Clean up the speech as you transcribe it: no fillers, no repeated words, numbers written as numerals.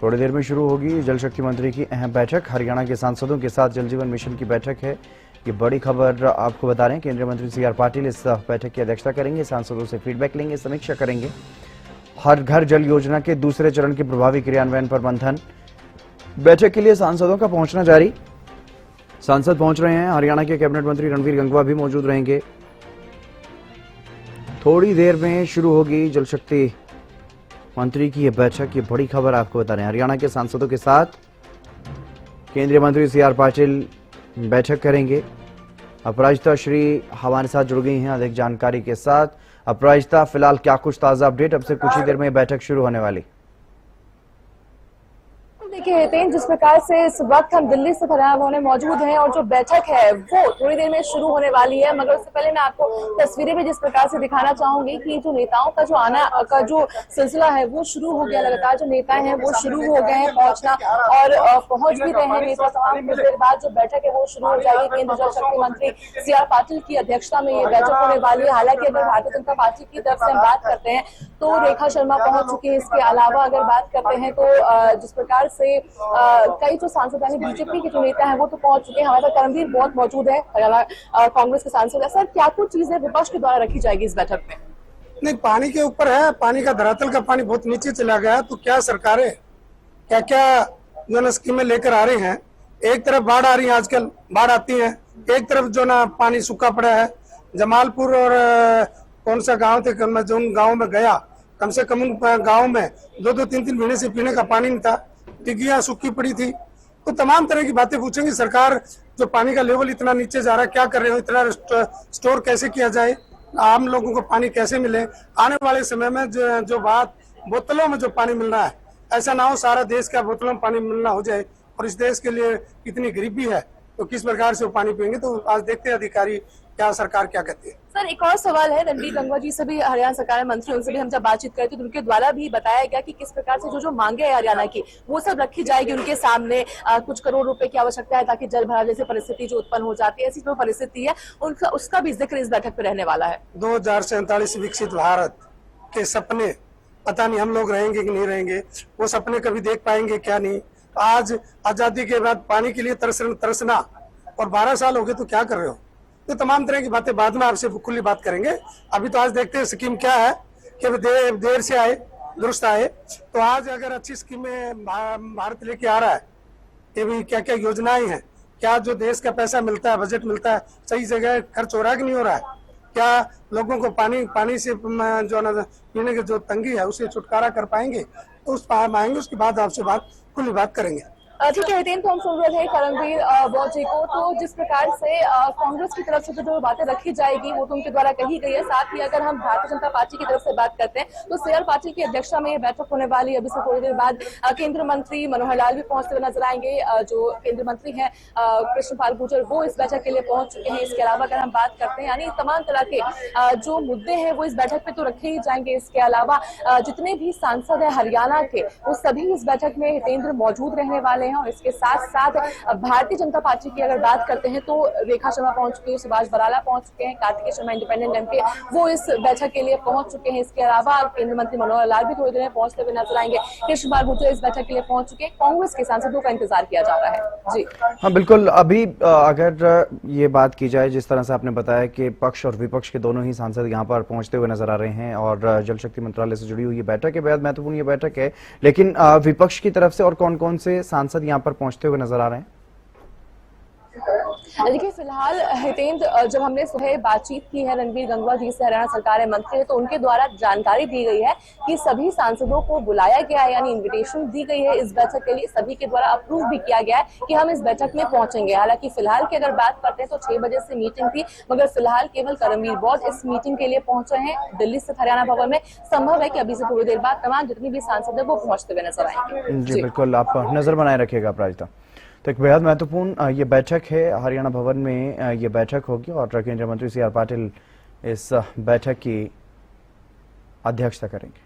थोड़ी देर में शुरू होगी जल शक्ति मंत्री की अहम बैठक। हरियाणा के सांसदों के साथ जल जीवन मिशन की बैठक है। ये बड़ी खबर आपको बता रहे हैं। केंद्रीय मंत्री सीआर पाटिल इस बैठक की अध्यक्षता करेंगे। सांसदों से फीडबैक लेंगे, समीक्षा करेंगे। हर घर जल योजना के दूसरे चरण के प्रभावी क्रियान्वयन पर मंथन। बैठक के लिए सांसदों का पहुंचना जारी। सांसद पहुंच रहे हैं। हरियाणा के कैबिनेट मंत्री रणवीर गंगवा भी मौजूद रहेंगे। थोड़ी देर में शुरू होगी जल शक्ति मंत्री की यह बैठक। ये बड़ी खबर आपको बता रहे हैं। हरियाणा के सांसदों के साथ केंद्रीय मंत्री सीआर पाटिल बैठक करेंगे। अपराजिता श्री हमारे साथ जुड़ गई हैं अधिक जानकारी के साथ। अपराजिता, फिलहाल क्या कुछ ताजा अपडेट? अब से कुछ ही देर में बैठक शुरू होने वाली। देखिए हितेन, जिस प्रकार से इस वक्त हम दिल्ली से हरियाणा भवन में मौजूद हैं और जो बैठक है वो थोड़ी देर में शुरू होने वाली है, मगर उससे पहले मैं आपको तस्वीरें भी जिस प्रकार से दिखाना चाहूंगी कि जो नेताओं का जो आना का जो सिलसिला है वो शुरू हो गया। लगातार जो नेता हैं वो शुरू हो गए हैं पहुंचना और पहुंच भी रहे हैं नेता। तमाम कुछ देर बाद जो बैठक है वो शुरू हो जाएगी। केंद्रीय जल शक्ति मंत्री सीआर पाटिल की अध्यक्षता में ये बैठक होने वाली है। हालांकि अगर भारतीय जनता पार्टी की तरफ से हम बात करते हैं तो रेखा शर्मा पहुंच चुकी है। इसके अलावा अगर बात करते हैं तो जिस प्रकार से कई जो सांसद यानी बीजेपी के जो नेता हैं वो तो पहुंच चुके हैं। हमारे साथ कर्मवीर बहुत मौजूद है, हरियाणा कांग्रेस के सांसद है। सर, क्या कुछ चीजें विपक्ष के द्वारा रखी जाएगी इस बैठक में? नहीं, पानी के ऊपर है। पानी का धरातल का पानी बहुत नीचे चला गया, तो क्या सरकारें क्या क्या जो ना स्कीमें लेकर आ रही हैं। एक तरफ बाढ़ आ रही है, आजकल बाढ़ आती है, एक तरफ जो ना पानी सूखा पड़ा है। जमालपुर और कौन सा गाँव थे, मैं जो उन गाँव में गया, कम से कम उन गाँव में 2-2, 3-3 महीने से पीने का पानी नहीं था। टिग्गियां सूखी पड़ी थी। तो तमाम तरह की बातें पूछेंगे। सरकार जो पानी का लेवल इतना नीचे जा रहा है, क्या कर रहे हो, इतना स्टोर कैसे किया जाए, आम लोगों को पानी कैसे मिले। आने वाले समय में जो बात बोतलों में जो पानी मिल रहा है, ऐसा ना हो सारा देश का बोतलों में पानी मिलना हो जाए। और इस देश के लिए इतनी गरीबी है तो किस प्रकार से वो पानी पिएंगे। तो आज देखते हैं अधिकारी क्या सरकार क्या कहती है। सर, एक और सवाल है। रणवीर गंगवा जी से भी, हरियाणा सरकार मंत्री, उनसे भी हम जब बातचीत करते तो उनके द्वारा भी बताया गया कि किस प्रकार से जो मांगे है हरियाणा की वो सब रखी जाएगी उनके सामने। कुछ करोड़ रुपए की आवश्यकता है ताकि जल भराव जैसी परिस्थिति जो उत्पन्न हो जाती है, ऐसी जो परिस्थिति है उनका उसका भी जिक्र इस बैठक में रहने वाला है। 2047 विकसित भारत के सपने पता नहीं हम लोग रहेंगे कि नहीं रहेंगे, वो सपने कभी देख पाएंगे क्या नहीं। आज आजादी के बाद पानी के लिए तरसना और 12 साल हो गए तो क्या कर रहे हो। तो तमाम तरह की बातें बाद में आपसे खुली बात करेंगे। अभी तो आज देखते हैं स्कीम क्या है कि देर से आए दुरुस्त आए। तो आज अगर अच्छी स्कीमें भारत लेके आ रहा है कि भाई क्या क्या योजनाएं हैं, क्या जो देश का पैसा मिलता है, बजट मिलता है, सही जगह खर्च हो रहा है कि नहीं हो रहा है, क्या लोगों को पानी से जो पीने की जो तंगी है उससे छुटकारा कर पाएंगे। तो उस पर आएंगे, उसके बाद आपसे खुली बात करेंगे। ठीक है हितेन, तो हम सुन रहे थे कर्मवीर बौद्ध जी को। तो जिस प्रकार से कांग्रेस की तरफ से जो बातें रखी जाएगी वो तो उनके द्वारा कही गई है। साथ ही अगर हम भारतीय जनता पार्टी की तरफ से बात करते हैं तो सीआर पाटिल की अध्यक्षता में ये बैठक होने वाली है। अभी से थोड़ी देर बाद केंद्रीय मंत्री मनोहर लाल भी पहुंचते हुए नजर आएंगे। जो केंद्रीय मंत्री हैं कृष्णपाल गुर्जर, वो इस बैठक के लिए पहुंच चुके हैं। इसके अलावा अगर हम बात करते हैं यानी तमाम तरह के जो मुद्दे हैं वो इस बैठक पे तो रखे ही जाएंगे। इसके अलावा जितने भी सांसद है हरियाणा के वो सभी इस बैठक में हितेंद्र मौजूद रहने वाले हैं। और इसके साथ साथ भारतीय जनता पार्टी की अगर बात करते हैं तो रेखा शर्मा पहुंच चुकी है, सुभाष बराला पहुंच चुके हैं, कार्तिकेय शर्मा इंडिपेंडेंट एमपी वो इस बैठक के लिए पहुंच चुके हैं। इसके अलावा केंद्रीय मंत्री मनोहर लाल भी थोड़ी देर में पहुंचते हुए नजर आएंगे। कृष्णपाल गुर्जर इस बैठक के लिए पहुंच चुके हैं। कांग्रेस के सांसदों का इंतजार किया जा रहा है। जी हाँ बिल्कुल। अभी अगर ये बात की जाए जिस तरह से आपने बताया कि पक्ष और विपक्ष के दोनों ही सांसद यहाँ पर पहुंचते हुए नजर आ रहे हैं और जल शक्ति मंत्रालय से जुड़ी हुई ये बैठक है, बेहद महत्वपूर्ण ये बैठक है। लेकिन विपक्ष की तरफ से और कौन कौन से सांसद यहाँ पर पहुंचते हुए नजर आ रहे हैं? देखिए फिलहाल हितेंद्र, जब हमने सुबह बातचीत की है रणवीर गंगवा जी से, हरियाणा सरकार के मंत्री, तो उनके द्वारा जानकारी दी गई है कि सभी सांसदों को बुलाया गया है, यानी इनविटेशन दी गई है इस बैठक के लिए। सभी के द्वारा अप्रूव भी किया गया है कि हम इस बैठक में पहुंचेंगे। हालांकि फिलहाल की अगर बात करते हैं तो 6 बजे से मीटिंग थी, मगर फिलहाल केवल कर्मवीर बौद्ध इस मीटिंग के लिए पहुंचे हैं दिल्ली से हरियाणा भवन में। संभव है कि अभी से थोड़ी देर बाद तमाम जितनी भी सांसद है वो पहुंचते हुए नजर आएंगे। जी बिल्कुल, आप नजर बनाए रखिएगा अपराजिता। तो एक बेहद महत्वपूर्ण ये बैठक है, हरियाणा भवन में ये बैठक होगी और केंद्रीय मंत्री सीआर पाटिल इस बैठक की अध्यक्षता करेंगे।